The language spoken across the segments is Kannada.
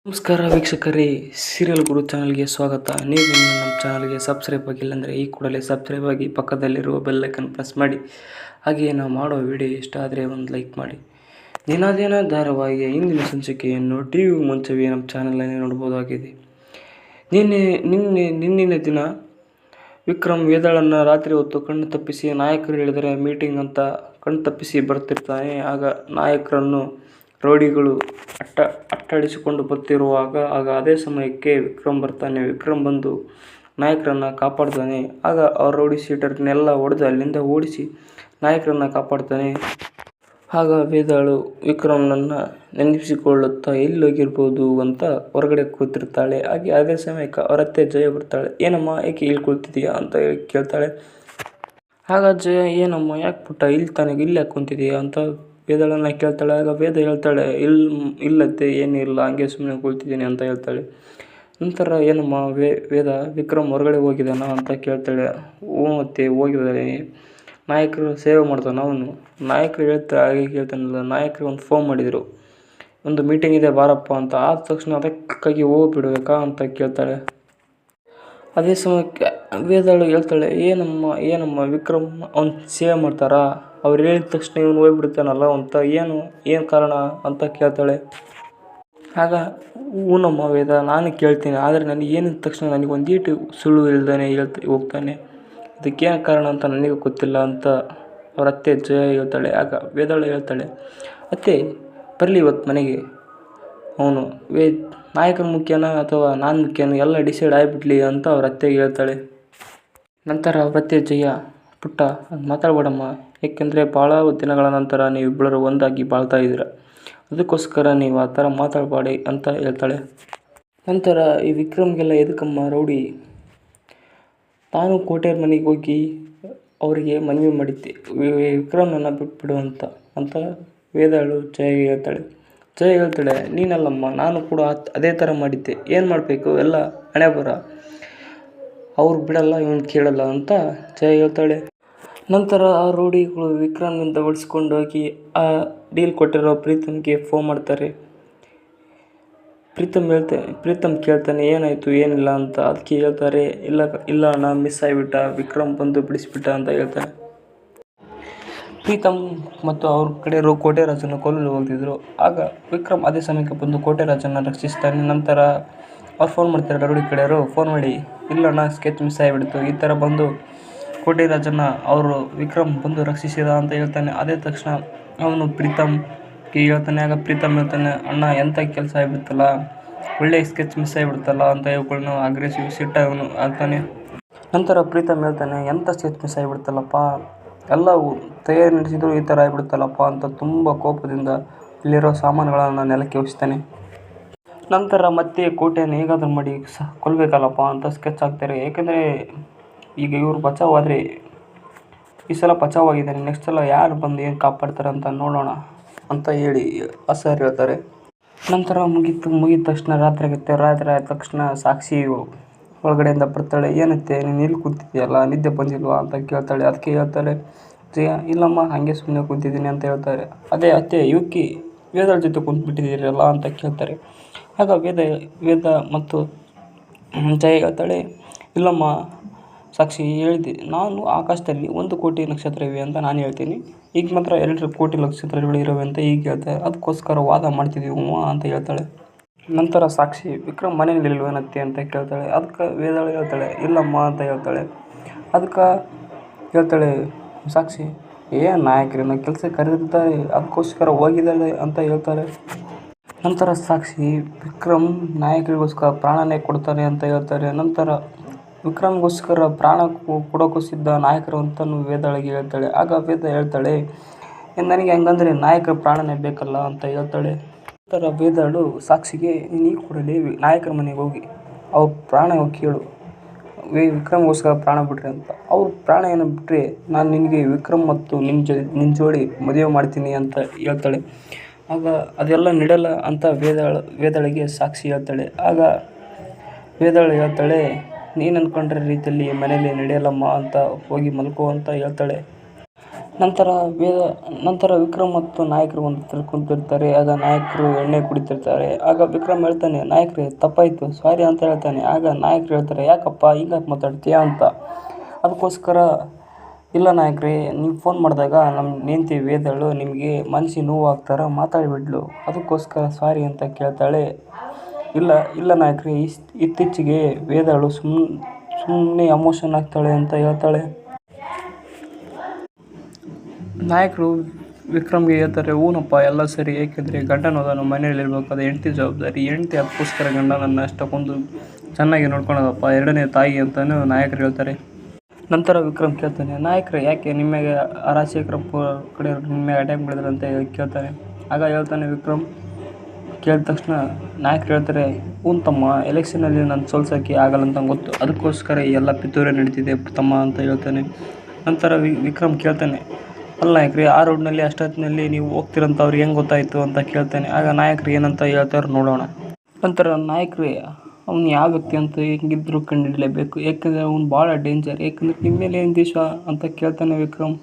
ನಮಸ್ಕಾರ ವೀಕ್ಷಕರೇ, ಸೀರಿಯಲ್ ಗುರು ಚಾನಲ್ಗೆ ಸ್ವಾಗತ. ನೀವು ಇನ್ನೂ ನಮ್ಮ ಚಾನಲ್ಗೆ ಸಬ್ಸ್ಕ್ರೈಬ್ ಆಗಿಲ್ಲ ಅಂದರೆ ಈ ಕೂಡಲೇ ಸಬ್ಸ್ಕ್ರೈಬ್ ಆಗಿ ಪಕ್ಕದಲ್ಲಿರುವ ಬೆಲ್ಲೈಕನ್ ಪ್ರೆಸ್ ಮಾಡಿ. ಹಾಗೆಯೇ ನಾವು ಮಾಡೋ ವಿಡಿಯೋ ಇಷ್ಟ ಆದರೆ ಒಂದು ಲೈಕ್ ಮಾಡಿ. ದಿನದಿನ ಧಾರಾವಾಹಿಯ ಇಂದಿನ ಸಂಚಿಕೆಯನ್ನು ಟಿವಿ ಮುಂಚೆಯೇ ನಮ್ಮ ಚಾನಲಲ್ಲಿ ನೋಡಬಹುದಾಗಿದೆ. ನಿನ್ನಿನ ದಿನ ವಿಕ್ರಮ್ ವೇದಾಳನ್ನು ರಾತ್ರಿ ಹೊತ್ತು ಕಣ್ಣು ತಪ್ಪಿಸಿ ನಾಯಕರು ಹೇಳಿದರೆ ಮೀಟಿಂಗ್ ಅಂತ ಕಣ್ಣು ತಪ್ಪಿಸಿ ಬರ್ತಿರ್ತಾನೆ. ಆಗ ನಾಯಕರನ್ನು ರೌಡಿಗಳು ಅಟ್ಟಾಡಿಸಿಕೊಂಡು ಬರ್ತಿರುವಾಗ ಅದೇ ಸಮಯಕ್ಕೆ ವಿಕ್ರಮ್ ಬರ್ತಾನೆ. ವಿಕ್ರಮ್ ಬಂದು ನಾಯಕರನ್ನು ಕಾಪಾಡ್ತಾನೆ. ಆಗ ಆ ರೌಡಿ ಶೀಟರ್ನೆಲ್ಲ ಹೊಡೆದು ಅಲ್ಲಿಂದ ಓಡಿಸಿ ನಾಯಕರನ್ನು ಕಾಪಾಡ್ತಾನೆ. ಆಗ ವೇದಾಳು ವಿಕ್ರಮ್ನನ್ನು ನೆನಪಿಸಿಕೊಳ್ಳುತ್ತಾ ಎಲ್ಲೋಗಿರ್ಬೋದು ಅಂತ ಹೊರಗಡೆ ಕೂತಿರ್ತಾಳೆ. ಹಾಗೆ ಅದೇ ಸಮಯಕ್ಕೆ ಅವರತ್ತೆ ಜಯ ಬರ್ತಾಳೆ. ಏನಮ್ಮ ಏಕೆ ಹೇಳ್ಕೊಳ್ತಿದೀಯಾ ಅಂತ ಕೇಳ್ತಾಳೆ. ಆಗ ಜಯ, ಏನಮ್ಮ ಯಾಕೆ ಪುಟ್ಟ ಇಲ್ಲಿ ಯಾಕೆ ಕುಂತಿದೀಯಾ ಅಂತ ವೇದಾಳನ್ನ ಕೇಳ್ತಾಳೆ. ಆಗ ವೇದ ಹೇಳ್ತಾಳೆ, ಇಲ್ಲತ್ತೆ ಏನಿಲ್ಲ, ಹಂಗೆ ಸುಮ್ಮನೆ ಕೂಳ್ತಿದ್ದೀನಿ ಅಂತ ಹೇಳ್ತಾಳೆ. ನಂತರ ಏನಮ್ಮ ವೇದ ವಿಕ್ರಮ್ ಹೊರಗಡೆ ಹೋಗಿದ್ದಾನ ಅಂತ ಕೇಳ್ತಾಳೆ. ಮತ್ತೆ ಹೋಗಿದ್ದಾನೆ, ನಾಯಕರು ಸೇವೆ ಮಾಡ್ತಾನೆ ಅವನು. ನಾಯಕರು ಹಾಗೆ ಕೇಳ್ತಾನಲ್ಲ, ನಾಯಕರು ಒಂದು ಫೋನ್ ಮಾಡಿದರು, ಒಂದು ಮೀಟಿಂಗ್ ಇದೆ ಬಾರಪ್ಪ ಅಂತ. ಆದ ತಕ್ಷಣ ಅದಕ್ಕಾಗಿ ಹೋಗ್ಬಿಡ್ಬೇಕಾ ಅಂತ ಕೇಳ್ತಾಳೆ. ಅದೇ ಸಮಯಕ್ಕೆ ವೇದಾಳು ಹೇಳ್ತಾಳೆ, ಏನಮ್ಮ ವಿಕ್ರಮ್ ಅವ್ನು ಸೇವೆ ಮಾಡ್ತಾರಾ? ಅವ್ರು ಹೇಳಿದ ತಕ್ಷಣ ಇವನು ಹೋಗ್ಬಿಡ್ತಾನಲ್ಲ ಅಂತ ಏನು ಕಾರಣ ಅಂತ ಕೇಳ್ತಾಳೆ. ಆಗ ಹೂನಮ್ಮ ವೇದ, ನಾನು ಕೇಳ್ತೀನಿ, ಆದರೆ ನನಗೆ ಏನಿದ ತಕ್ಷಣ ನನಗೆ ಒಂದೀಟು ಸುಳ್ಳು ಇಲ್ದಾನೆ ಹೋಗ್ತಾನೆ. ಇದಕ್ಕೇನು ಕಾರಣ ಅಂತ ನನಗೆ ಗೊತ್ತಿಲ್ಲ ಅಂತ ಅವ್ರ ಅತ್ತೆ ಜಯ ಹೇಳ್ತಾಳೆ. ಆಗ ವೇದಾಳು ಹೇಳ್ತಾಳೆ, ಅತ್ತೆ ಬರಲಿ ಇವತ್ತು ಮನೆಗೆ, ಅವನು ನಾಯಕನ ಮುಖ್ಯನ ಅಥವಾ ನಾನು ಮುಖ್ಯನ ಎಲ್ಲ ಡಿಸೈಡ್ ಆಗಿಬಿಡ್ಲಿ ಅಂತ ಅವ್ರ ಅತ್ತೆಗೆ ಹೇಳ್ತಾಳೆ. ನಂತರ ಅವ್ರ ಅತ್ತೆ ಜಯ, ಪುಟ್ಟ ಮಾತಾಡ್ಬೇಡಮ್ಮ, ಏಕೆಂದರೆ ಭಾಳ ದಿನಗಳ ನಂತರ ನೀವಿಬ್ಬರು ಒಂದಾಗಿ ಬಾಳ್ತಾ ಇದ್ದೀರ, ಅದಕ್ಕೋಸ್ಕರ ನೀವು ಆ ಥರ ಮಾತಾಡಬೇಡಿ ಅಂತ ಹೇಳ್ತಾಳೆ. ನಂತರ ಈ ವಿಕ್ರಮ್ಗೆಲ್ಲ ಎದಕ್ಕಮ್ಮ ರೌಡಿ, ನಾನು ಕೋಟೆಯವ್ರ ಮನೆಗೆ ಹೋಗಿ ಅವರಿಗೆ ಮನವಿ ಮಾಡಿದ್ದೆ ವಿಕ್ರಮ್ನನ್ನು ಬಿಟ್ಬಿಡು ಅಂತ ವೇದಾಳು ಜಯಗೆ ಹೇಳ್ತಾಳೆ. ಜಯ ಹೇಳ್ತಾಳೆ, ನೀನಲ್ಲಮ್ಮ, ನಾನು ಕೂಡ ಅದೇ ಥರ ಮಾಡಿದ್ದೆ, ಏನು ಮಾಡಬೇಕು, ಎಲ್ಲ ಹಣೆ ಬರ, ಅವ್ರು ಬಿಡಲ್ಲ ಇವನು ಕೇಳಲ್ಲ ಅಂತ ಜಯ ಹೇಳ್ತಾಳೆ. ನಂತರ ಆ ರೌಡಿಗಳು ವಿಕ್ರಮ್ನಿಂದ ಓಡಿಸ್ಕೊಂಡು ಹೋಗಿ ಆ ಡೀಲ್ ಕೊಟ್ಟಿರೋ ಪ್ರೀತಮ್ಗೆ ಫೋನ್ ಮಾಡ್ತಾರೆ. ಪ್ರೀತಮ್ ಕೇಳ್ತಾನೆ, ಏನಾಯಿತು ಏನಿಲ್ಲ ಅಂತ. ಅದಕ್ಕೆ ಹೇಳ್ತಾರೆ, ಇಲ್ಲ ಅಣ್ಣ, ಮಿಸ್ ಆಗಿಬಿಟ್ಟ, ವಿಕ್ರಮ್ ಬಂದು ಬಿಡಿಸ್ಬಿಟ್ಟ ಅಂತ ಹೇಳ್ತಾರೆ. ಪ್ರೀತಮ್ ಮತ್ತು ಅವ್ರ ಕಡೆ ಕೋಟೆ ರಾಜನ ಕೊಲ್ಲಲು ಹೋಗ್ತಿದ್ರು. ಆಗ ವಿಕ್ರಮ್ ಅದೇ ಸಮಯಕ್ಕೆ ಬಂದು ಕೋಟೆ ರಾಜನ ರಕ್ಷಿಸ್ತಾನೆ. ನಂತರ ಅವ್ರು ಫೋನ್ ಮಾಡ್ತಾರೆ, ರೌಡಿ ಕಡೆಯವರು ಫೋನ್ ಮಾಡಿ, ಇಲ್ಲಣ್ಣ ಸ್ಕೆಚ್ ಮಿಸ್ ಆಗಿಬಿಡ್ತು, ಈ ಥರ ಬಂದು ಕೋಟೆ ರಾಜನ ಅವರು ವಿಕ್ರಮ್ ಬಂದು ರಕ್ಷಿಸಿದ ಅಂತ ಹೇಳ್ತಾನೆ. ಅದೇ ತಕ್ಷಣ ಅವನು ಪ್ರೀತಮ್ಗೆ ಹೇಳ್ತಾನೆ. ಆಗ ಪ್ರೀತಮ್ ಹೇಳ್ತಾನೆ, ಅಣ್ಣ ಎಂಥ ಕೆಲಸ ಆಗಿಬಿಡ್ತಲ್ಲ, ಒಳ್ಳೆ ಸ್ಕೆಚ್ ಮಿಸ್ ಆಗಿಬಿಡ್ತಲ್ಲ ಅಂತ ಹೇಳ್ಕೊಂಡು ಅಗ್ರೆಸಿವ್ ಸಿಟ್ಟ ಅವನು ಆಗ್ತಾನೆ. ನಂತರ ಪ್ರೀತಮ್ ಹೇಳ್ತಾನೆ, ಎಂಥ ಸ್ಕೆಚ್ ಮಿಸ್ ಆಗಿಬಿಡ್ತಲ್ಲಪ್ಪ, ಎಲ್ಲ ತಯಾರಿ ನಡೆಸಿದ್ರು ಈ ಥರ ಆಗಿಬಿಡ್ತಲ್ಲಪ್ಪ ಅಂತ ತುಂಬ ಕೋಪದಿಂದ ಇಲ್ಲಿರೋ ಸಾಮಾನುಗಳನ್ನು ನೆಲಕ್ಕೆ ಒಸಿತಾನೆ. ನಂತರ ಮತ್ತೆ ಕೋಟೆಯನ್ನು ಹೇಗಾದರೂ ಮಾಡಿ ಕೊಲ್ಲಬೇಕಲ್ಲಪ್ಪ ಅಂತ ಸ್ಕೆಚ್ ಹಾಕ್ತಾರೆ. ಏಕೆಂದರೆ ಈಗ ಇವರು ಬಚಾವಾದರೆ ಈ ಸಲ ಬಚಾವಾಗಿದ್ದಾನೆ, ನೆಕ್ಸ್ಟ್ ಸಲ ಯಾರು ಬಂದು ಏನು ಕಾಪಾಡ್ತಾರೆ ಅಂತ ನೋಡೋಣ ಅಂತ ಹೇಳಿ ಸರ್ ಹೇಳ್ತಾರೆ. ನಂತರ ಮುಗಿದ ತಕ್ಷಣ ರಾತ್ರಿ ಆಗುತ್ತೆ. ರಾತ್ರಿ ಆದ ತಕ್ಷಣ ಸಾಕ್ಷಿ ಒಳಗಡೆಯಿಂದ ಬರ್ತಾಳೆ. ಏನತ್ತೆ ನೀನು ಇಲ್ಲಿ ಕೂತಿದ್ದೀಯಲ್ಲ, ನಿದ್ದೆ ಬಂದಿಲ್ವಾ ಅಂತ ಕೇಳ್ತಾಳೆ. ಅದಕ್ಕೆ ಹೇಳ್ತಾಳೆ ಜಯ, ಇಲ್ಲಮ್ಮ ಹಾಗೆ ಸುಮ್ಮನೆ ಕೂತಿದ್ದೀನಿ ಅಂತ ಹೇಳ್ತಾರೆ. ಅದೇ ಅತ್ತೆ ಇವಕ್ಕೆ ವೇದಾಳ ಜೊತೆ ಕುಂತ್ಬಿಟ್ಟಿದ್ದೀರಲ್ಲ ಅಂತ ಕೇಳ್ತಾರೆ. ಆಗ ವೇದ ಮತ್ತು ಜಯ ಹೇಳ್ತಾಳೆ, ಇಲ್ಲಮ್ಮ ಸಾಕ್ಷಿ ಹೇಳಿದೆ, ನಾನು ಆಕಾಶದಲ್ಲಿ 1 ಕೋಟಿ ನಕ್ಷತ್ರ ಇವೆ ಅಂತ ನಾನು ಹೇಳ್ತೀನಿ, ಈಗ ಮಾತ್ರ 2 ಕೋಟಿ ನಕ್ಷತ್ರಗಳು ಇರೋವೆ ಅಂತ ಈಗ ಹೇಳ್ತಾರೆ, ಅದಕ್ಕೋಸ್ಕರ ವಾದ ಮಾಡ್ತಿದ್ದೀವಿ ಅಂತ ಹೇಳ್ತಾಳೆ. ನಂತರ ಸಾಕ್ಷಿ, ವಿಕ್ರಮ್ ಮನೇಲಿ ಇಲ್ವೇನತ್ತೆ ಅಂತ ಕೇಳ್ತಾಳೆ. ಅದಕ್ಕೆ ವೇದಾಳು ಹೇಳ್ತಾಳೆ, ಇಲ್ಲಮ್ಮ ಅಂತ ಹೇಳ್ತಾಳೆ. ಅದಕ್ಕೆ ಹೇಳ್ತಾಳೆ ಸಾಕ್ಷಿ, ನಾಯಕರನ್ನ ಕೆಲಸಕ್ಕೆ ಕರೆದಿರ್ತಾರೆ, ಅದಕ್ಕೋಸ್ಕರ ಹೋಗಿದ್ದಾಳೆ ಅಂತ ಹೇಳ್ತಾಳೆ. ನಂತರ ಸಾಕ್ಷಿ, ವಿಕ್ರಮ್ ನಾಯಕರಿಗೋಸ್ಕರ ಪ್ರಾಣನೇ ಕೊಡ್ತಾರೆ ಅಂತ ಹೇಳ್ತಾರೆ. ನಂತರ ವಿಕ್ರಮ್ಗೋಸ್ಕರ ಪ್ರಾಣ ಕೊಡೋಕ್ಕೋಸಿದ್ದ ನಾಯಕರು ಅಂತಲೂ ವೇದಾಳಿಗೆ ಹೇಳ್ತಾಳೆ. ಆಗ ವೇದ ಹೇಳ್ತಾಳೆ, ನನಗೆ ಹಂಗಂದರೆ ನಾಯಕರ ಪ್ರಾಣನೇ ಬೇಕಲ್ಲ ಅಂತ ಹೇಳ್ತಾಳೆ. ನಂತರ ವೇದಾಳು ಸಾಕ್ಷಿಗೆ, ನೀನು ಈ ಕೂಡಲೇ ನಾಯಕರ ಮನೆಗೆ ಹೋಗಿ ಅವ್ರ ಪ್ರಾಣ ಹೋಗಿ ಕೇಳು, ವಿಕ್ರಮ್ಗೋಸ್ಕರ ಪ್ರಾಣ ಬಿಡ್ರಿ ಅಂತ. ಅವ್ರ ಪ್ರಾಣ ಏನು ಬಿಟ್ಟರೆ ನಾನು ನಿನಗೆ ವಿಕ್ರಮ್ ಮತ್ತು ನಿನ್ನ ಜೋಡಿ ಮದುವೆ ಮಾಡ್ತೀನಿ ಅಂತ ಹೇಳ್ತಾಳೆ. ಆಗ ಅದೆಲ್ಲ ನಡೆಯಲ್ಲ ಅಂತ ವೇದಾಳಿಗೆ ಸಾಕ್ಷಿ ಹೇಳ್ತಾಳೆ. ಆಗ ವೇದಾಳು ಹೇಳ್ತಾಳೆ, ನೀನು ಅಂದ್ಕೊಂಡ್ರೆ ರೀತಿಯಲ್ಲಿ ಮನೇಲಿ ನಡೆಯಲ್ಲಮ್ಮ ಅಂತ, ಹೋಗಿ ಮಲ್ಕೋ ಅಂತ ಹೇಳ್ತಾಳೆ. ನಂತರ ವಿಕ್ರಮ್ ಮತ್ತು ನಾಯಕರು ಒಂದು ಹತ್ರ ಕುಂತಿರ್ತಾರೆ. ಆಗ ನಾಯಕರು ಎಣ್ಣೆ ಕುಡಿತಿರ್ತಾರೆ. ಆಗ ವಿಕ್ರಮ್ ಹೇಳ್ತಾನೆ, ನಾಯಕರೇ ತಪ್ಪಾಯಿತು, ಸಾರಿ ಅಂತ ಹೇಳ್ತಾನೆ. ಆಗ ನಾಯಕರು ಹೇಳ್ತಾರೆ, ಯಾಕಪ್ಪ ಹಿಂಗೆ ಮಾತಾಡ್ತೀಯಾ ಅಂತ. ಅದಕ್ಕೋಸ್ಕರ, ಇಲ್ಲ ನಾಯಕರೇ, ನೀವು ಫೋನ್ ಮಾಡಿದಾಗ ನಮ್ಮ ಹೆಂಡ್ತಿ ವೇದಳು ನಿಮಗೆ ಮನಸ್ಸಿಗೆ ನೋವು ಆಗ್ತಾರ ಮಾತಾಡಿಬಿಡ್ಲು, ಅದಕ್ಕೋಸ್ಕರ ಸಾರಿ ಅಂತ ಕೇಳ್ತಾಳೆ. ಇಲ್ಲ ನಾಯಕರೇ, ಇತ್ತೀಚೆಗೆ ವೇದಳು ಸುಮ್ಮನೆ ಎಮೋಷನ್ ಆಗ್ತಾಳೆ ಅಂತ ಹೇಳ್ತಾಳೆ. ನಾಯಕರು ವಿಕ್ರಮ್ಗೆ ಹೇಳ್ತಾರೆ, ಹೂನಪ್ಪ ಎಲ್ಲ ಸರಿ, ಏಕೆಂದರೆ ಗಂಡನೋದನು ಮನೆಯಲ್ಲಿರ್ಬೇಕು, ಅದು ಹೆಂಡ್ತಿ ಜವಾಬ್ದಾರಿ. ಹೆಂಡ್ತಿ ಅದಕ್ಕೋಸ್ಕರ ಗಂಡನನ್ನು ಅಷ್ಟಕ್ಕೊಂದು ಚೆನ್ನಾಗಿ ನೋಡ್ಕೊಳ್ಳೋದಪ್ಪ, ಎರಡನೇ ತಾಯಿ ಅಂತಲೂ ನಾಯಕರು ಹೇಳ್ತಾರೆ. ನಂತರ ವಿಕ್ರಮ್ ಕೇಳ್ತಾನೆ, ನಾಯಕರೇ ಯಾಕೆ ನಿಮಗೆ ರಾಜಶೇಖರಪ್ಪ ಕಡೆ ನಿಮಗೆ ಅಟ್ಯಾಕ್ ಮಾಡಿದ್ರು ಅಂತ ಕೇಳ್ತಾನೆ. ಆಗ ಹೇಳ್ತಾನೆ ವಿಕ್ರಮ್. ಕೇಳಿದ ತಕ್ಷಣ ನಾಯಕರು ಹೇಳ್ತಾರೆ, ತಮ್ಮ ಎಲೆಕ್ಷನಲ್ಲಿ ನಾನು ಸೋಲ್ಸೋಕ್ಕೆ ಆಗಲ್ಲ ಅಂತ ಗೊತ್ತು, ಅದಕ್ಕೋಸ್ಕರ ಎಲ್ಲ ಪಿತೂರಿ ನಡೀತಿದೆ ತಮ್ಮ ಅಂತ ಹೇಳ್ತಾನೆ. ನಂತರ ವಿಕ್ರಮ್ ಕೇಳ್ತಾನೆ, ಅಲ್ಲ ನಾಯಕರೇ, ಆ ರೋಡ್ನಲ್ಲಿ ಅಷ್ಟೊತ್ತಿನಲ್ಲಿ ನೀವು ಹೋಗ್ತಿರಂತ ಅವ್ರಿಗೆ ಹೆಂಗೆ ಗೊತ್ತಾಯಿತು ಅಂತ ಕೇಳ್ತಾನೆ. ಆಗ ನಾಯಕರು ಏನಂತ ಹೇಳ್ತಾರೆ ನೋಡೋಣ. ನಂತರ ನಾಯಕರೇ, ಅವ್ನು ಯಾವ ವ್ಯಕ್ತಿ ಅಂತ ಹೆಂಗಿದ್ರು ಕಂಡುಹಿಡಲೇಬೇಕು, ಏಕೆಂದರೆ ಅವ್ನು ಭಾಳ ಡೇಂಜರ್, ಏಕೆಂದರೆ ನಿಮ್ಮ ಮೇಲೆ ಏನು ದೇಶ ಅಂತ ಕೇಳ್ತಾನೆ ವಿಕ್ರಮ್.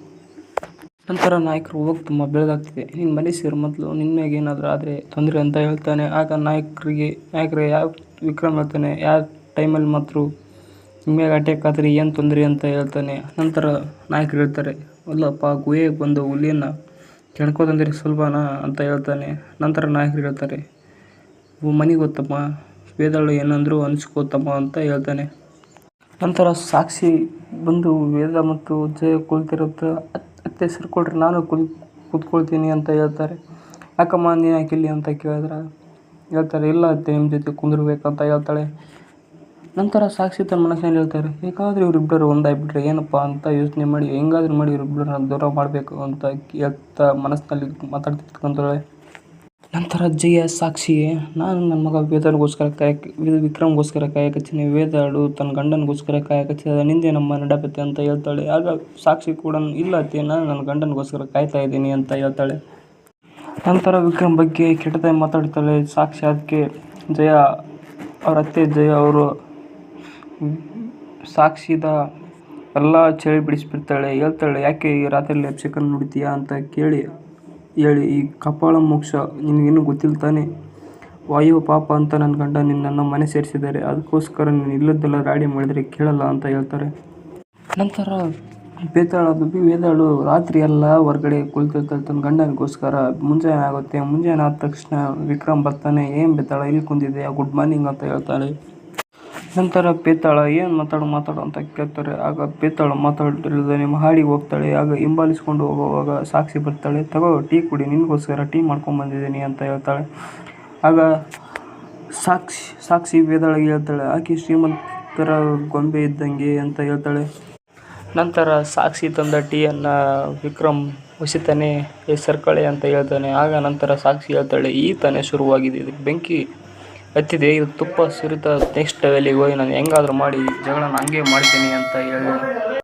ನಂತರ ನಾಯಕರು, ಹೋಗಿ ತುಂಬ ಬೆಳಗಾಗ್ತಿದೆ, ನಿನ್ನ ಮನೆ ಸೇರು ಮೊದಲು, ನಿನ್ನೆಗೆ ಏನಾದರೂ ಆದರೆ ತೊಂದರೆ ಅಂತ ಹೇಳ್ತಾನೆ. ಆಗ ನಾಯಕರೇ ಯಾವ ವಿಕ್ರಮ್ ಹೇಳ್ತಾನೆ, ಯಾವ ಟೈಮಲ್ಲಿ ಮಾತ್ರ ನಿಮಗೆ ಅಟ್ಯಾಕ್ ಆದರೆ ಏನು ತೊಂದರೆ ಅಂತ ಹೇಳ್ತಾನೆ. ನಂತರ ನಾಯಕರು ಹೇಳ್ತಾರೆ, ಅಲ್ಲಪ್ಪ, ಗುಹೆಗೆ ಬಂದು ಹುಲಿಯನ್ನು ಕೆಣ್ಕೋದಂದ್ರೆ ಸುಲಭನಾ ಅಂತ ಹೇಳ್ತಾನೆ. ನಂತರ ನಾಯಕರು ಹೇಳ್ತಾರೆ, ಮನೆಗೆ ಗೊತ್ತಮ್ಮ, ವೇದಳು ಏನಂದ್ರು ಅನಿಸ್ಕೋತಮ್ಮ ಅಂತ ಹೇಳ್ತಾನೆ. ನಂತರ ಸಾಕ್ಷಿ ಬಂದು ವೇದ ಮತ್ತು ಜಯ ಕುಳಿತಿರುತ್ತೆ. ಅತ್ತೆ ಸೇರ್ಕೊಳ್ರಿ, ನಾನು ಕೂತ್ಕೊಳ್ತೀನಿ ಅಂತ ಹೇಳ್ತಾರೆ. ಯಾಕಮ್ಮ ನೀನು ಯಾಕಿಲ್ಲಿ ಅಂತ ಹೇಳ್ತಾರೆ, ಇಲ್ಲ ಅತ್ತೆ, ನಿಮ್ಮ ಜೊತೆ ಕುಂದಿರ್ಬೇಕಂತ ಹೇಳ್ತಾಳೆ. ನಂತರ ಸಾಕ್ಷಿ ತನ್ನ ಮನಸ್ಸಿನಲ್ಲಿ ಹೇಳ್ತಾರೆ, ಹೇಗಾದರೂ ಇವರಿಬ್ಬರು ಒಂದಾಗ್ಬಿಟ್ರೆ ಏನಪ್ಪ ಅಂತ ಯೋಚನೆ ಮಾಡಿ, ಹೆಂಗಾದ್ರೂ ಮಾಡಿ ಇವರಿಬ್ಬರನ್ನ ದೂರ ಮಾಡಬೇಕು ಅಂತ ಹೇಳ್ತಾ ಮನಸ್ಸಿನಲ್ಲಿ ಮಾತಾಡ್ತಿರ್ತಾಳೆ. ನಂತರ ಜಯ ಸಾಕ್ಷಿಗೆ, ನಾನು ನನ್ನ ಮಗ ವಿಕ್ರಮ್ಗೋಸ್ಕರ ಕಾಯಕತ್ತೀನಿ, ವೇದಾಳು ತನ್ನ ಗಂಡನಿಗೋಸ್ಕರ ಕಾಯಕತ್ತಿದ, ನಿಂದೆ ನಮ್ಮ ನಡಪತ್ತೆ ಅಂತ ಹೇಳ್ತಾಳೆ. ಆಗ ಸಾಕ್ಷಿ ಕೂಡ, ಇಲ್ಲ ಅತ್ತೆ, ನಾನು ನನ್ನ ಗಂಡನಿಗೋಸ್ಕರ ಕಾಯ್ತಾ ಇದ್ದೀನಿ ಅಂತ ಹೇಳ್ತಾಳೆ. ನಂತರ ವಿಕ್ರಮ್ ಬಗ್ಗೆ ಕೆಟ್ಟದಾಗಿ ಮಾತಾಡ್ತಾಳೆ ಸಾಕ್ಷಿ. ಅದಕ್ಕೆ ಅವ್ರ ಅತ್ತೆ ಜಯ ಅವರು ಸಾಕ್ಷಿದ ಎಲ್ಲ ಚಳಿ ಬಿಡಿಸ್ಬಿಡ್ತಾಳೆ. ಹೇಳ್ತಾಳೆ, ಯಾಕೆ ಈ ರಾತ್ರಿಯಲ್ಲಿ ಅಭಿಷೇಕನ ನುಡಿತೀಯಾ ಅಂತ ಹೇಳಿ ಈ ಕಪಾಳ ಮೋಕ್ಷ ನಿನಗೇನು ಗೊತ್ತಿಲ್ಲ ತಾನೆ, ವಾಯು ಪಾಪ ಅಂತ ನನ್ನ ಗಂಡ ನಿನ್ನನ್ನು ಮನೆ ಸೇರಿಸಿದ್ದಾರೆ, ಅದಕ್ಕೋಸ್ಕರ ನೀನು ಇಲ್ಲದ್ದೆಲ್ಲ ರಾಡಿ ಮಾಡಿದರೆ ಕೇಳಲ್ಲ ಅಂತ ಹೇಳ್ತಾರೆ. ನಂತರ ವೇದಾಳು ರಾತ್ರಿ ಎಲ್ಲ ಹೊರಗಡೆ ಕುಳಿತಿರ್ತಾಳೆ ತನ್ನ ಗಂಡನಿಗೋಸ್ಕರ. ಮುಂಜಾನೆ ಆಗುತ್ತೆ. ಮುಂಜಾನೆ ಆದ ತಕ್ಷಣ ವಿಕ್ರಮ್ ಬರ್ತಾನೆ. ಏನು ಬೇತಾಳ ಇಲ್ಲಿ ಕುಂತಿದೆ, ಗುಡ್ ಮಾರ್ನಿಂಗ್ ಅಂತ ಹೇಳ್ತಾಳೆ. ನಂತರ ಬೇತಾಳ ಏನು ಮಾತಾಡು ಅಂತ ಕೇಳ್ತಾರೆ. ಆಗ ಬೇತಾಳ ಮಾತಾಡಿಲ್ಲದೆ ಮಹಡಿಗೆ ಹೋಗ್ತಾಳೆ. ಆಗ ಹಿಂಬಾಲಿಸ್ಕೊಂಡು ಹೋಗುವಾಗ ಸಾಕ್ಷಿ ಬರ್ತಾಳೆ. ತಗೋ ಟೀ ಕುಡಿ, ನಿನಗೋಸ್ಕರ ಟೀ ಮಾಡ್ಕೊಂಡು ಬಂದಿದ್ದೀನಿ ಅಂತ ಹೇಳ್ತಾಳೆ. ಆಗ ಸಾಕ್ಷಿ ವೇದಾಳಿಗೆ ಹೇಳ್ತಾಳೆ, ಆಕೆ ಶ್ರೀಮಂತರ ಗೊಂಬೆ ಇದ್ದಂಗೆ ಅಂತ ಹೇಳ್ತಾಳೆ. ನಂತರ ಸಾಕ್ಷಿ ತಂದ ಟೀಯನ್ನು ವಿಕ್ರಮ್ ಹೊಸಿತಾನೆ, ಸರ್ಕಳೆ ಅಂತ ಹೇಳ್ತಾನೆ. ಆಗ ನಂತರ ಸಾಕ್ಷಿ ಹೇಳ್ತಾಳೆ, ಈ ತಾನೇ ಶುರುವಾಗಿದೆ, ಇದಕ್ಕೆ ಬೆಂಕಿ ಹತ್ತಿದೆ, ಇದು ತುಪ್ಪ ಸುರಿತ, ನೆಕ್ಸ್ಟ್ ಲೆವೆಲಿಗೆ ಹೋಗಿ ನಾನು ಹೆಂಗಾದ್ರೂ ಮಾಡಿ ಜಗಳನ ಹಂಗೆ ಮಾಡ್ತೀನಿ ಅಂತ ಹೇಳಿ